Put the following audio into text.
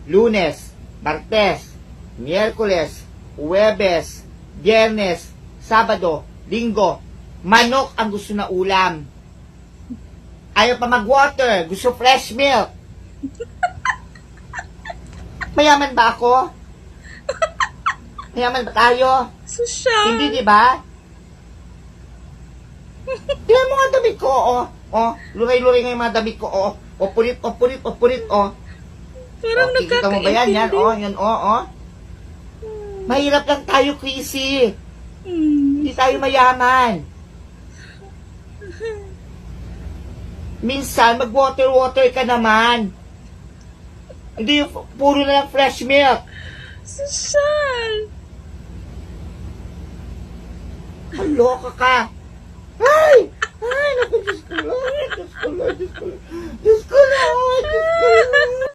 Lunes, Martes, Miyerkules, Huwebes, Biyernes, Sabado, Linggo. Manok ang gusto na ulam. Ayaw pa mag-water. Gusto fresh milk. Mayaman ba ako? Mayaman ba tayo? Sosyal. Hindi, di ba? Tingnan mo nga damit ko, oh. Oh, luray-luray nga yung mga damit ko, oh. O, pulit, oh. Parang Oh, kikita mo ba yan? Yan, nagkakaintindi. oh, yan, oh. Mahirap lang tayo, Chrissy. Hindi tayo mayaman. Minsan, mag-water ka naman. Hindi yung puro na lang fresh milk. Sosyal. Maloka ka. Ay! Ay, naku, Diyos ko lang. Diyos ko lang.